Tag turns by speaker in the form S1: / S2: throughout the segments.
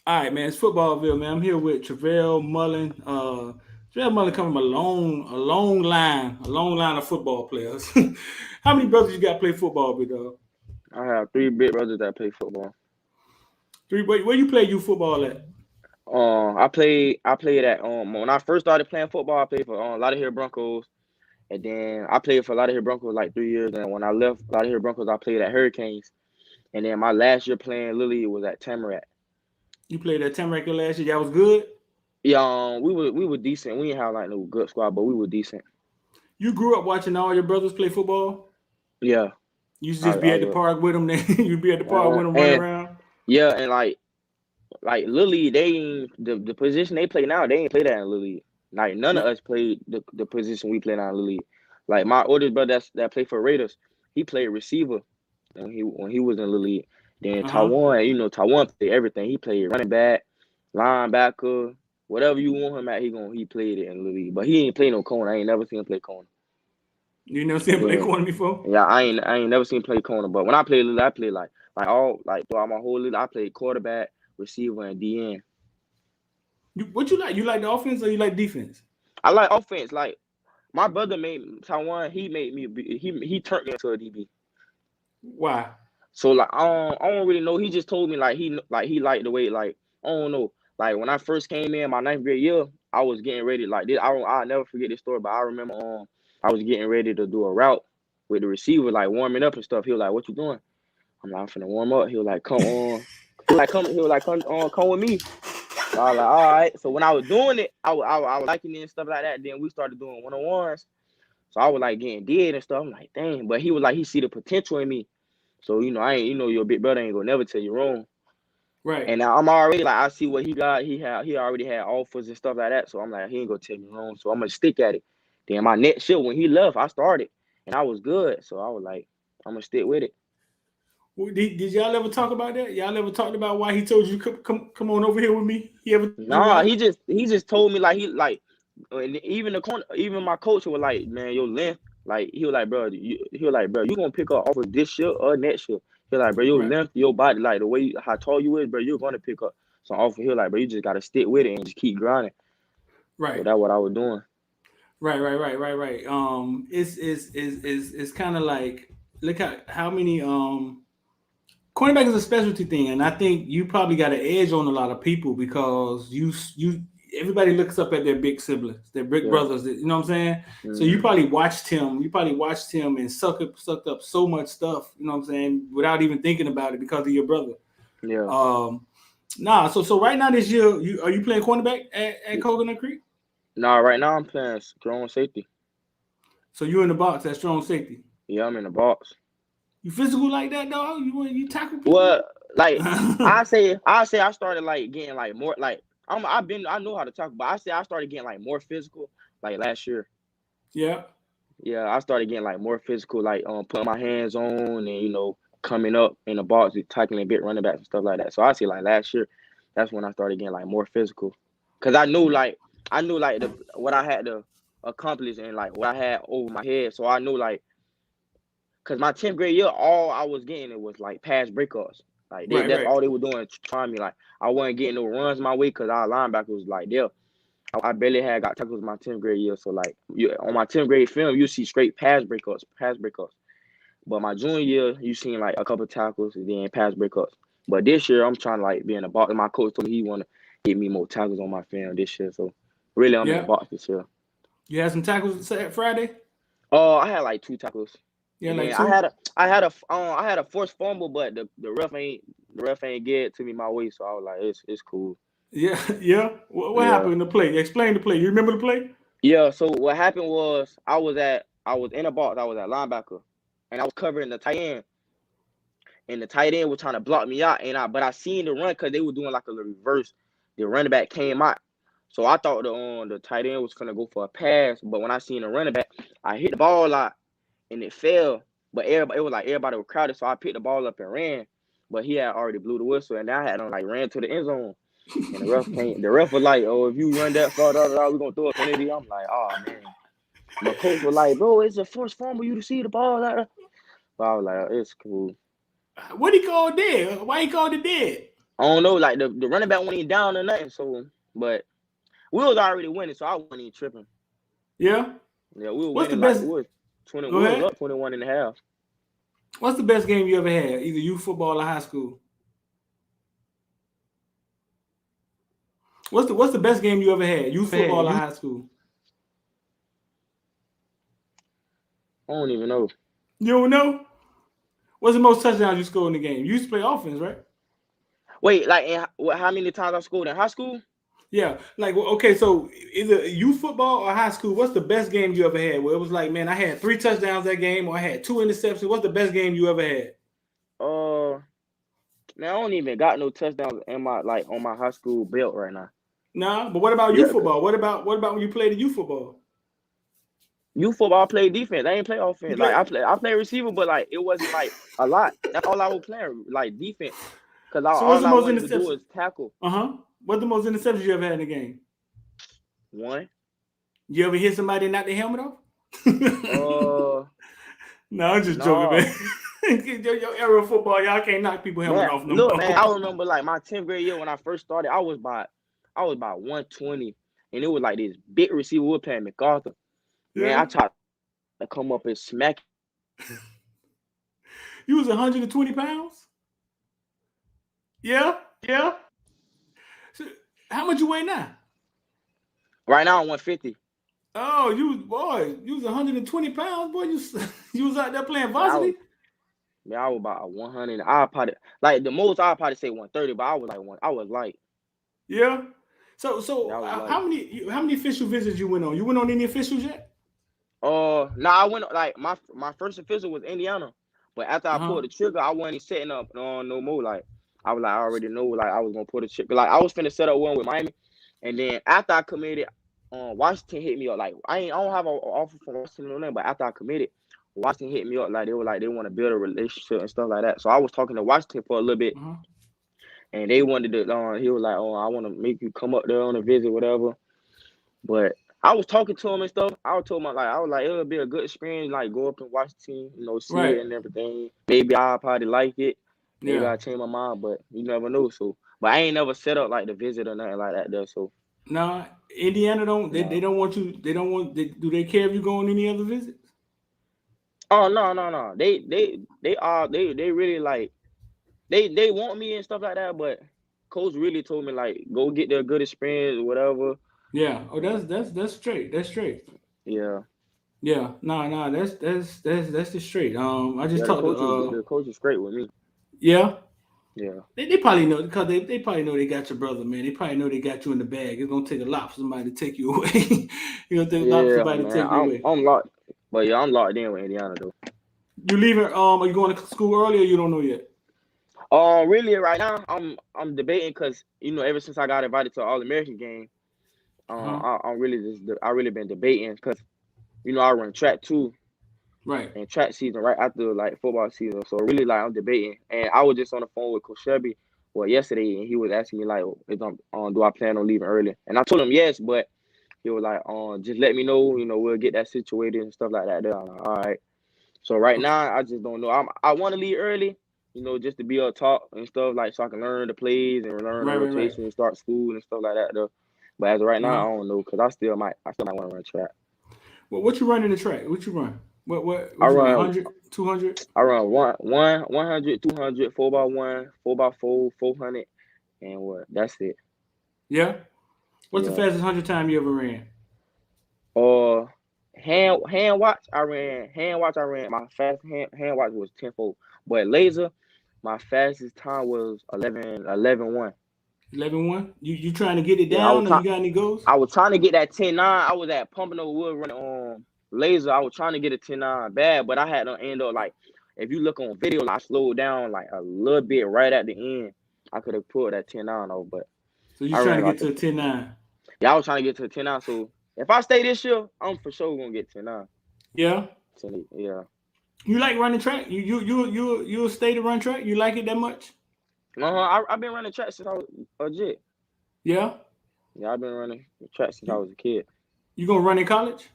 S1: All right, man. It's Footballville, man. I'm here with Trevell Mullen. Trevell Mullen coming from a long line of football players. How many brothers you got play football with, dog?
S2: I have three big brothers that play football.
S1: Three. Where you play you football at?
S2: I played at when I first started playing football, I played for a lot of here Broncos, and then I played for a lot of here Broncos like 3 years. And when I left a lot of here Broncos, I played at Hurricanes, and then my last year playing Lily was at Tamarack.
S1: You played at Tamarack last year. That was good.
S2: Yeah, we were decent. We didn't have like no good squad, but we were decent.
S1: You grew up watching all your brothers play football.
S2: Yeah,
S1: You used to just be
S2: I
S1: at the park with them. Then you'd be at the park with them, running
S2: and
S1: around.
S2: yeah, and like Lily, they ain't the position they play now. They ain't play that in Lily. Like none of
S1: No.
S2: us played the position we play now in Lily. Like my oldest brother that played for Raiders, he played receiver when he was in Lily. Then
S1: Uh huh.
S2: Taiwan played everything. He played running back, linebacker, whatever you want him at. He played it in Lily. But he ain't play no corner. I ain't never seen him play corner.
S1: You never seen him play
S2: Yeah,
S1: corner before.
S2: yeah, I ain't never seen him play corner. But when I played Lily, I played like throughout my whole Lily, I played quarterback, receiver, and DN.
S1: What you like? You like the offense or you like defense?
S2: I like offense. Like my brother made Taiwan. He made me. He turned me into a DB.
S1: Why?
S2: So like I don't really know. He just told me he liked the way like I don't know. Like when I first came in my ninth grade year, I was getting ready like this. I'll never forget this story. But I remember I was getting ready to do a route with the receiver like warming up and stuff. He was like, "What you doing?" I'm like, "I'm finna warm up." He was like, "Come on." Come with me. So I was like, all right. So when I was doing it, I was liking it and stuff like that. Then we started doing one-on-ones. So I was like getting dead and stuff. I'm like, dang. But he was like, he see the potential in me. So, I ain't, your big brother ain't gonna never tell you wrong.
S1: Right.
S2: And now I'm already like, I see what he got. He already had offers and stuff like that. So I'm like, he ain't gonna tell me wrong. So I'm gonna stick at it. Then my next shit, when he left, I started. And I was good. So I was like, I'm gonna stick with it.
S1: Well, did y'all ever talk about that? Y'all ever talked about why he told you come on over here with me? He ever told you
S2: Nah,
S1: why?
S2: he just told me and even even my coach was like, man, your length, like he was like, bro, you gonna pick up off of this year or next year. He like, bro, your
S1: Right.
S2: length, your body, like the way how tall you is, bro, you're gonna pick up. So off of here, like, bro, you just gotta stick with it and just keep grinding. So
S1: Right.
S2: that's what I was doing.
S1: Right. It's kind of like look at how many cornerback is a specialty thing, and I think you probably got an edge on a lot of people because you everybody looks up at their big siblings, their big
S2: Yeah.
S1: brothers. You know what I'm saying? So you
S2: Hmm.
S1: probably watched him. You probably watched him and sucked up so much stuff. You know what I'm saying? Without even thinking about it because of your brother.
S2: Yeah.
S1: Um, nah. So right now this year, are you playing cornerback at Coconut Creek?
S2: Nah, right now I'm playing strong safety.
S1: So you in the box at strong safety.
S2: Yeah, I'm in the box.
S1: You physical like that, dog? You tackle people?
S2: Well, like I say I started like getting like more like I know how to talk, but I say I started getting like more physical like last year.
S1: Yeah.
S2: Yeah, I started getting like more physical, like putting my hands on and coming up in the box, tackling a bit, running back and stuff like that. So I say like last year, that's when I started getting like more physical, cause I knew like what I had to accomplish and like what I had over my head. So I knew like, cause my 10th grade year, all I was getting it was like pass breakups. Like that's
S1: Right.
S2: all they were doing, trying me. Like I wasn't getting no runs my way, cause our linebacker was like there. I barely had got tackles my 10th grade year. So like on my 10th grade film, you see straight pass breakups. But my junior year, you seen like a couple tackles and then pass breakups. But this year, I'm trying to like be in the box. My coach told me he want to get me more tackles on my film this year. So really, I'm in the
S1: Yeah.
S2: box this year.
S1: You had some tackles Friday?
S2: Oh, I had like two tackles,
S1: Yeah,
S2: and
S1: like
S2: then
S1: two.
S2: I had a forced fumble, but the ref ain't get it to me my way. So I was like, it's cool.
S1: Yeah, yeah. What
S2: Yeah.
S1: happened in the play? Explain the play. You remember the play?
S2: Yeah, so what happened was I was in a box, I was at linebacker, and I was covering the tight end, and the tight end was trying to block me out, but I seen the run because they were doing like a little reverse. The running back came out, so I thought the tight end was gonna go for a pass, but when I seen the running back, I hit the ball out and it fell. But everybody was crowded, so I picked the ball up and ran. But he had already blew the whistle, and I had like ran to the end zone. And the ref came. The ref was like, "Oh, if you run that far, we're gonna throw a penalty." I'm like, "Oh man." My coach was like, "Bro, it's a first fumble. You to see the ball out." But I was like, "It's cool."
S1: What he called dead? Why he called it dead?
S2: I don't know, like the running back wasn't even down or nothing. So, but we was already winning, so I wasn't even tripping.
S1: Yeah.
S2: Yeah, we were
S1: What's the
S2: winning
S1: best?
S2: like we was 20.
S1: Go
S2: We was
S1: ahead.
S2: up 21 and a half.
S1: What's the best game you ever had, either youth football or high school? What's the best game you ever had, youth football or high school?
S2: I don't even know.
S1: You don't know? What's the most touchdowns you scored in the game? You used to play offense, right?
S2: Wait, like how many times I scored in high school?
S1: Yeah, like okay, so either youth football or high school, what's the best game you ever had? Where it was like, man, I had 3 touchdowns that game, or I had 2 interceptions. What's the best game you ever had?
S2: Man, I don't even got no touchdowns in my on my high school belt right now.
S1: Nah, but what about youth football? What about when you played the youth football?
S2: Youth football, I played defense. I ain't play offense. Like I play receiver, but like it wasn't like a lot. That's all I was playing, like defense. Cause all I wanted to do was tackle.
S1: What's the most interceptions you ever had in the game?
S2: 1.
S1: You ever hit somebody and knock their helmet off? No, I'm just joking, man. Your era of football, y'all can't knock people helmet off no more.
S2: Look, man, I remember like my 10th grade year when I first started, I was about 120, and it was like this big receiver we were playing MacArthur. Man, I tried to come up and smack.
S1: You was 120 pounds? Yeah. So, how much you weigh now?
S2: Right now, I'm 150.
S1: Oh, you was 120 pounds, boy. You was out there playing varsity.
S2: Yeah, I was about 100. I probably like the most. I probably say 130, but I was light.
S1: Yeah. So how many official visits you went on? You went on any officials yet?
S2: No, I went like my first official was Indiana, but after I pulled the trigger, I wasn't setting up no more. Like I was like I already know like I was gonna pull the trigger. Like I was finna set up one with Miami, and then after I committed, Washington hit me up. Like I don't have an offer from Washington or nothing, but after I committed, Washington hit me up. Like they were like they want to build a relationship and stuff like that. So I was talking to Washington for a little bit, and they wanted to. He was like, "Oh, I want to make you come up there on a visit, whatever." But I was talking to him and stuff. I was like, it'll be a good experience, like go up and watch the team, see it and everything. Maybe I'll probably like it. Maybe I'll change my mind, but you never know. So, but I ain't never set up like the visit or nothing like that though. So,
S1: nah, Indiana don't. They don't want you. They don't want. Do they care if you go on any other visits?
S2: Oh no. They really like they want me and stuff like that. But coach really told me like go get their good experience or whatever.
S1: Yeah. Oh, that's straight. That's straight.
S2: Yeah.
S1: Yeah. Nah. That's the straight. I just talked
S2: to the coach is straight with me.
S1: Yeah.
S2: Yeah.
S1: They probably know because they probably know they got your brother, man. They probably know they got you in the bag. It's gonna take a lot for somebody to take you away. It's gonna take a lot for somebody to take you away.
S2: I'm locked, but yeah, I'm locked in with Indiana though.
S1: You leaving? Are you going to school early or you don't know yet?
S2: Really, right now I'm debating because ever since I got invited to an All-American game, I really been debating because I run track too,
S1: right?
S2: And track season right after like football season, so really like I'm debating. And I was just on the phone with Coach Shelby yesterday, and he was asking me like, do I plan on leaving early? And I told him yes, but he was like, just let me know, we'll get that situated and stuff like that. I'm like, all right. So right now I just don't know. I want to leave early. Just to be up top and stuff, like so I can learn the plays and learn the rotation and start school and stuff like that though. But as of right now, I don't know because I still might want to run track.
S1: Well, what you run in the track? What you run? What
S2: I run
S1: 100, 200?
S2: I run 100, 200, 4x1, 4x4, 400, and what? That's it.
S1: Yeah. What's the fastest 100 time you ever ran?
S2: Hand watch. I ran my fast hand watch was 10-4, but laser. My fastest time was 11-1.
S1: 11-1? You trying to get it down or you got any goals?
S2: I was trying to get that 10-9. I was at Pompano Wood running on laser. I was trying to get a 10-9 bad, but I had to end up like if you look on video, I slowed down like a little bit right at the end. I could have pulled that 10-9 off, but
S1: so you trying to get to a 10-9?
S2: Yeah, I was trying to get to a 10-9. So if I stay this year, I'm for sure gonna get 10-9.
S1: Yeah.
S2: Yeah.
S1: You like running track? You'll stay to run track? You like it that much?
S2: I've been running track since I was a kid.
S1: Yeah.
S2: Yeah, I've been running track since I was a kid.
S1: You gonna run in college?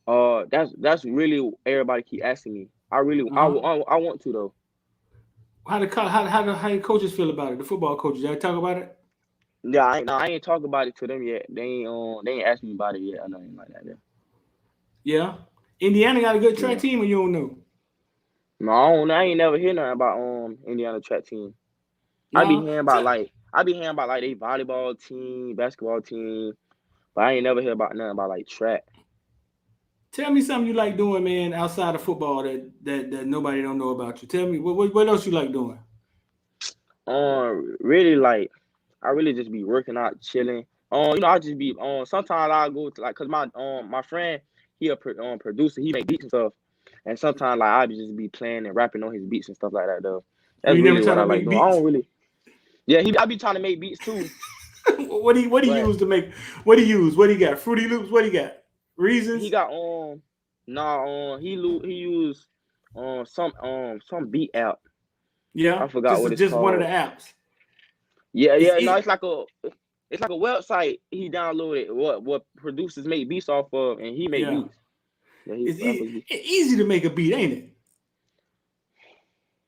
S2: That's really everybody keep asking me. I really I want to though.
S1: How your coaches feel about it? The football coaches, y'all talk about it?
S2: Yeah, I ain't talk about it to them yet. They ain't asked me about it yet or nothing like that.
S1: Yeah. Indiana got a good track
S2: Yeah.
S1: team, or you don't know?
S2: No, I don't know. I ain't never hear nothing about Indiana track team. I be
S1: No.
S2: hearing about like they volleyball team, basketball team, but I ain't never hear about nothing about like track.
S1: Tell me something you like doing, man, outside of football that nobody don't know about you. Tell me what else you like doing.
S2: Really like I really just be working out, chilling. I just be sometimes I go to like cause my friend he a producer, he make beats and stuff, and sometimes like I just be playing and rapping on his beats and stuff like that though. That's
S1: You never
S2: really
S1: try
S2: what I
S1: to
S2: like
S1: make
S2: doing. I
S1: beats.
S2: don't really I be trying to make beats too,
S1: What do you
S2: but
S1: use to make? What do you use? What do you got? Fruity Loops. What do you got?
S2: he
S1: Reasons.
S2: got he used some beat app.
S1: Yeah,
S2: I forgot
S1: just
S2: what it's
S1: just one of the
S2: called.
S1: apps.
S2: Yeah, no,
S1: It,
S2: it's like a website he downloaded what producers make beats off of, and he make
S1: yeah,
S2: beats. Yeah, he FSU.
S1: it's easy to make a beat, ain't it?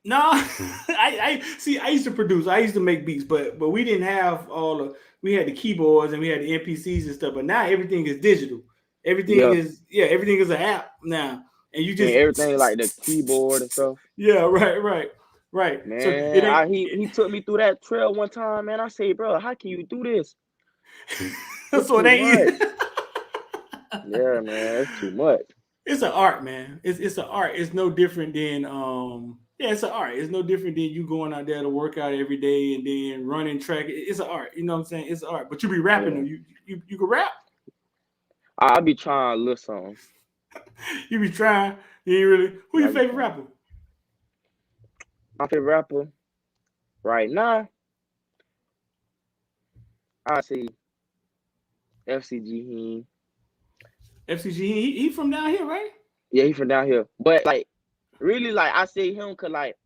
S1: No, I see. I used to produce. I used to make beats, but we didn't have all the. We had the keyboards and we had the NPCs and stuff, but now everything is digital.
S2: Yeah,
S1: Everything is an app now, and you
S2: and
S1: just
S2: everything like the keyboard and stuff.
S1: yeah, right. So it
S2: Man,
S1: ain't.
S2: he took me through that trail one time, man. I say, bro, how can you do this? It's
S1: So it
S2: too
S1: ain't.
S2: much. Yeah, man, it's too much.
S1: It's an art, man. It's an art. It's no different than it's an art. It's no different than you going out there to work out every day and then running track. It's an art. You know what I'm saying? It's an art. But you be rapping
S2: Yeah,
S1: though. You can rap.
S2: I be trying a little something.
S1: You be trying. You ain't really. Who
S2: Yeah,
S1: your
S2: I be
S1: favorite
S2: trying.
S1: rapper?
S2: My favorite rapper right now, I say FCG.
S1: FCG. He from down here, right?
S2: Yeah, he from down here, but like really, like I say him cause like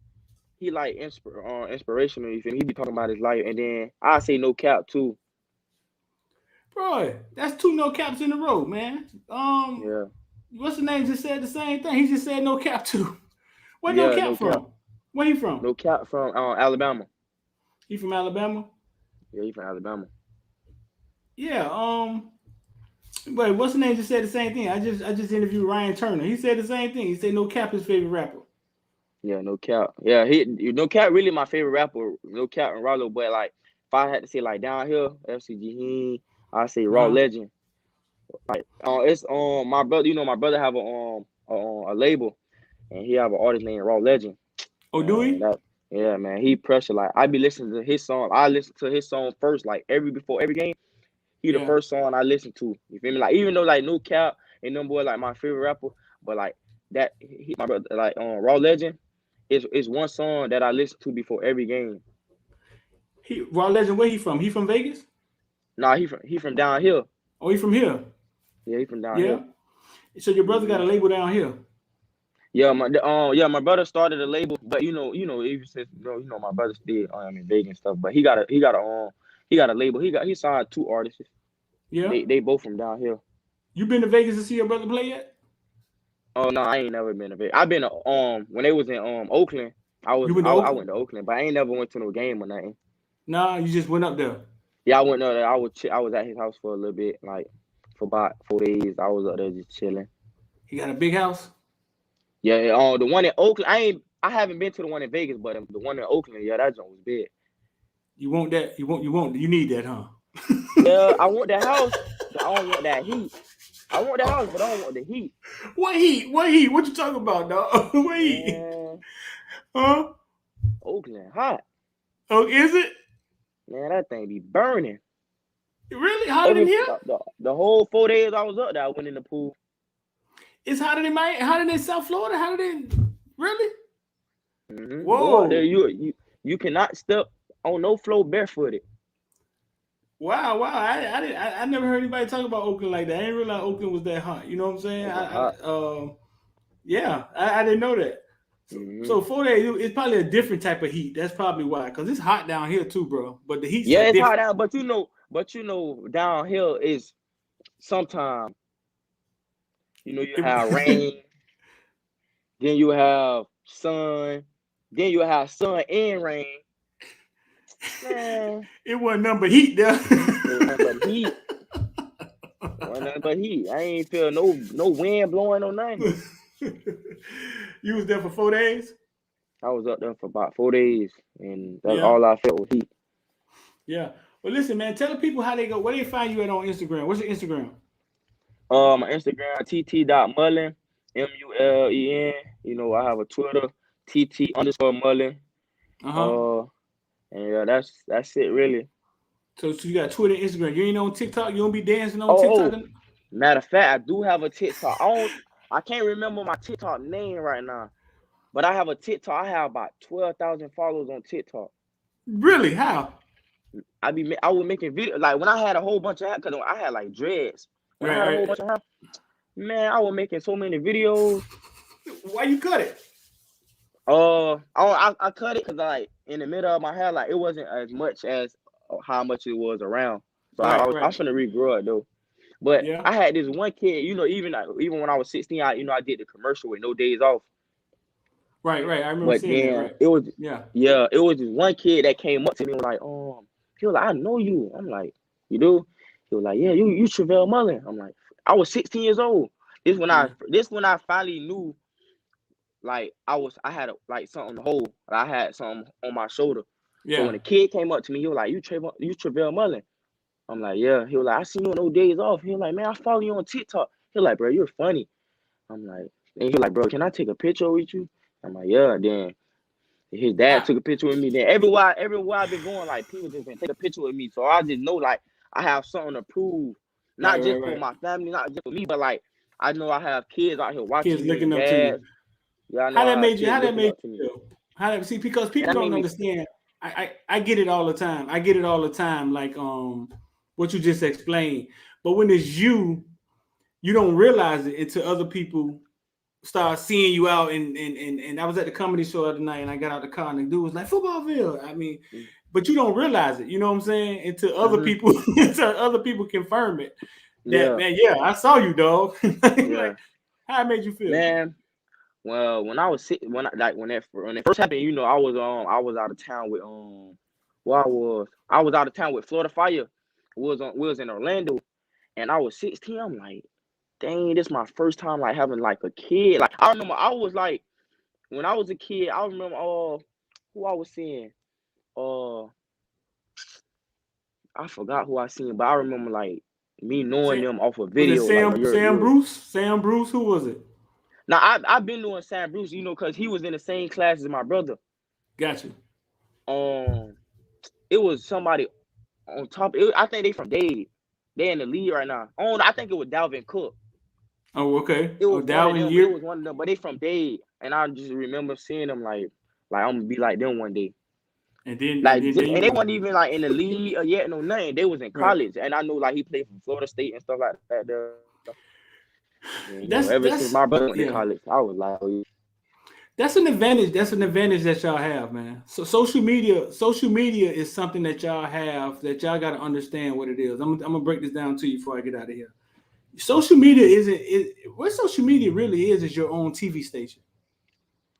S2: he like inspirational. You feel me? He be talking about his life, and then I say no cap too.
S1: Bro, that's two no caps in a row, man.
S2: Yeah,
S1: What's the name? Just said the same thing. He just said no cap too. Where no
S2: yeah,
S1: cap
S2: no cap,
S1: from? Where he from?
S2: no cap from Alabama.
S1: He from Alabama.
S2: Yeah, he from Alabama.
S1: Yeah. But what's the name? Just said the same thing. I just interviewed Ryan Turner. He said the same thing. He said no cap his favorite rapper.
S2: Yeah, no cap. Yeah, no cap really my favorite rapper. No cap and Rollo, but like if I had to say like down here, FCG, I say Raw
S1: Uh-huh.
S2: Legend. Like it's my brother. You know my brother have a label, and he have an artist named Raw Legend.
S1: Oh, do
S2: Man,
S1: he?
S2: yeah, man, he pressure. Like I be listening to his song. I listen to his song first, like before every game. He the
S1: Yeah.
S2: first song I listen to. You feel me? Like even though like no cap and them boy like my favorite rapper, but like that my brother like Raw Legend is one song that I listen to before every game.
S1: He Raw Legend. Where he from? He from Vegas?
S2: Nah, he from down here.
S1: Oh, he from here.
S2: Yeah, he from down here.
S1: Yeah. So your brother got
S2: Hmm
S1: a label down here.
S2: my brother started a label, but even since my brother still in Vegas and stuff, but he got a label. He signed two artists.
S1: Yeah.
S2: They both from down here.
S1: You been to Vegas to see your brother play yet?
S2: Oh no, I ain't never been to Vegas. I've been to when they was in Oakland.
S1: You went to
S2: I
S1: Oakland?
S2: went to Oakland, but I ain't never went to no game or nothing.
S1: Nah, you just went up there.
S2: Yeah, I went there. I was at his house for a little bit, like for about 4 days. I was up there just chilling.
S1: He got a big house.
S2: Yeah, the one in Oakland. I haven't been to the one in Vegas, but the one in Oakland, yeah, that joint was big.
S1: You want that? You need that, huh?
S2: Yeah, I want the house, but I don't want that heat. I want the house, but I don't want the heat.
S1: What heat? What heat? What you talking about, dog? What heat?
S2: Man,
S1: Huh?
S2: Oakland hot.
S1: Oh, is it?
S2: Man, that thing be burning.
S1: Really hotter than here?
S2: The whole 4 days I was up there, I went in the pool.
S1: It's hotter than Miami, hotter than South Florida, hotter than really?
S2: Go out there,
S1: Whoa.
S2: you cannot step on no floor barefooted.
S1: Wow. I never heard anybody talk about Oakland like that. I didn't realize Oakland was that hot. You know what I'm saying?
S2: Oakland hot.
S1: I didn't know that.
S2: Mm-hmm.
S1: So 4 days, it's probably a different type of heat. That's probably why, because it's hot down here too, bro. But the heat's
S2: Yeah,
S1: like
S2: it's hot
S1: different.
S2: out, but down here is sometimes you have rain, then you have sun, Then you have sun and rain. Man,
S1: it wasn't nothing but heat there.
S2: it was nothing but heat. Wasn't nothing but heat. I ain't feel no wind blowing or nothing.
S1: You was there for 4 days?
S2: I was up there for about 4 days, and that's
S1: Yeah.
S2: all I felt was heat.
S1: Yeah. Well, listen, man. Tell the people how they go. Where they find you at on Instagram? What's your Instagram?
S2: My Instagram tt.mullen, MULEN. You know, I have a Twitter, TT_Mullen. And yeah, that's it really.
S1: So you got Twitter, Instagram. You ain't on TikTok. You don't be dancing on TikTok.
S2: Matter of fact, I do have a TikTok. I can't remember my TikTok name right now, but I have a TikTok. I have about 12,000 followers on TikTok.
S1: Really? How?
S2: I was making videos like when I had a whole bunch of hair, because I had like dreads. When I had a whole bunch of hair, man, I was making so many videos.
S1: Why you cut it?
S2: I cut it because like in the middle of my hair, like it wasn't as much as how much it was around. So I'm finna regrow it though. But yeah. I had this one kid, you know, even when I was 16, I did the commercial with no days off.
S1: Right. I remember seeing that. Right.
S2: It was it was this one kid that came up to me and was like, he was like, I know you. I'm like, you do? He was like, yeah, you Trevell Mullen. I'm like, I was 16 years old. This when I finally knew, like I had something to hold. I had something on my shoulder. Yeah. So when the kid came up to me, he was like, you Trevell Mullen. I'm like, yeah. He was like, I seen you on no days off. He was like, man, I follow you on TikTok. He was like, bro, you're funny. I'm like, and he was like, bro, can I take a picture with you? I'm like, yeah. Then his dad took a picture with me. Then everywhere I've been going, like people just been take a picture with me. So I just know like I have something to prove, not just for my family, not just for me, but like I know I have kids out here watching
S1: kids looking up to you. Yeah, I know how that made you feel? See, because people don't understand. I get it all the time. Like what you just explained. But when it's you don't realize it until other people start seeing you out. And I was at the comedy show the other night, and I got out the car, and the dude was like, "Footballville." I mean, but you don't realize it. You know what I'm saying? Until other people confirm it. That man, I saw you, dog. Like, how it made you feel,
S2: man? Well, when it first happened, you know, I was out of town with I was out of town with Florida Fire. We was in Orlando, and I was 16. I'm like, dang, this is my first time like having like a kid. Like I remember I was like, when I was a kid, I remember who I was seeing. I forgot who I seen, but I remember like me knowing them off a video.
S1: Sam Bruce, who was it?
S2: Now I've been knowing Sam Bruce, you know, because he was in the same class as my brother.
S1: Gotcha.
S2: It was somebody on top. I think they from Dade. They're in the league right now. I think it was Dalvin Cook.
S1: Oh, okay.
S2: It was It was one of them, but they from Dade, and I just remember seeing them like I'm gonna be like them one day.
S1: And then
S2: they weren't even like in the league yet, no nothing. They was in college, and I know like he played for Florida State and stuff like that. Ever since my brother went to college, I was like, oh, yeah.
S1: That's an advantage. That's an advantage that y'all have, man. So social media is something that y'all have that y'all got to understand what it is. I'm gonna break this down to you before I get out of here. Social media what social media really is your own TV station.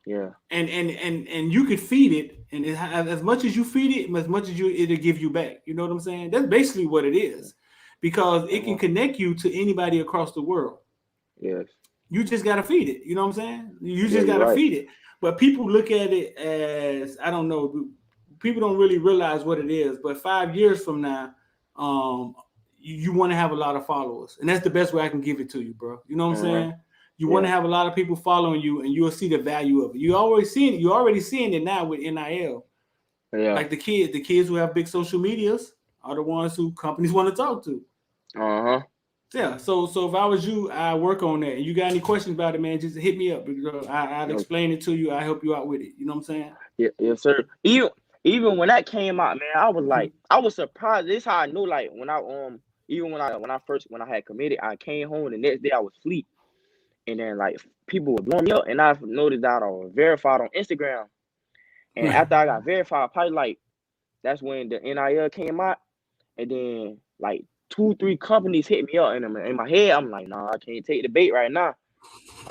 S2: Yeah.
S1: And you could feed it, and as much as you feed it, as much as it'll give you back. You know what I'm saying? That's basically what it is, because it can connect you to anybody across the world.
S2: Yes.
S1: You just gotta feed it. You know what I'm saying? You just gotta feed it. But people look at it as, I don't know, people don't really realize what it is. But 5 years from now, you want to have a lot of followers, and that's the best way I can give it to you, bro. You know what I'm saying? You want to have a lot of people following you, and you'll see the value of it. You're already seeing it now with NIL. Yeah. Like the kids who have big social medias are the ones who companies want to talk to. Yeah. So if I was you, I work on that. And you got any questions about it, man? Just hit me up, because I'll explain it to you. I'll help you out with it. You know what I'm saying?
S2: Yeah, yes, sir. Even when that came out, man, I was like, I was surprised. This is how I knew, like, when I had committed, I came home the next day, I was asleep. And then like people were blowing me up, and I noticed that I was verified on Instagram. And after I got verified, probably like that's when the NIL came out, and then like 2-3 companies hit me up, and in my head I'm like, nah, I can't take the bait right now.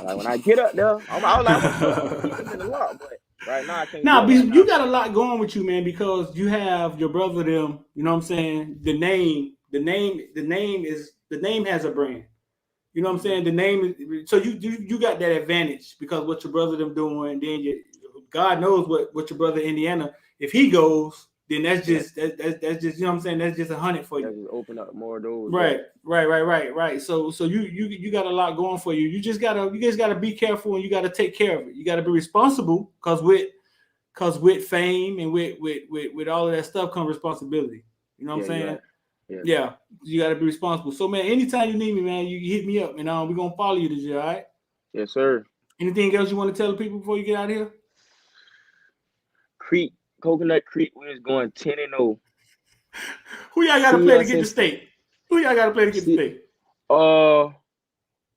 S2: Like when I get up there, I was like, I'm gonna keep it in the lock, but Right now, I can't
S1: Nah,
S2: do
S1: but
S2: it right
S1: you
S2: now.
S1: got a lot going with you, man, because you have your brother them, you know what I'm saying? The name has a brand. You know what I'm saying? The name is, so you got that advantage because what your brother them doing, then God knows what your brother Indiana, if he goes, then that's just that's just, you know what I'm saying? That's just 100 for you.
S2: That just open up more doors.
S1: Right. So you got a lot going for you. You just gotta be careful and you gotta take care of it. You gotta be responsible because with fame and with all of that stuff comes responsibility. You know what I'm saying?
S2: Right.
S1: Yeah, you got to be responsible. So, man, anytime you need me, man, you hit me up, and we're going to follow you this year, all right?
S2: Yes, sir.
S1: Anything else you want to tell the people before you get out of here?
S2: Coconut Creek, we was going 10-0.
S1: Who y'all got to play to get the state? Who y'all got to play to get the state?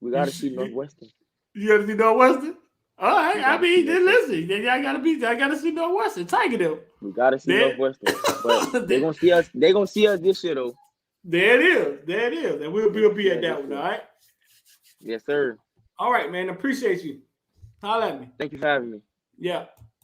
S2: We got to see Northwestern.
S1: You got to see Northwestern? All right, I mean, then
S2: Northwestern.
S1: listen, I got to see Northwestern. Tiger them.
S2: We got to see Northwestern. But they're going to see us. They're going to see us this year, though.
S1: There it is. And we'll be at that one, all right?
S2: Yes, sir.
S1: All right, man. Appreciate you. Holla at me.
S2: Thank you for having me.
S1: Yeah.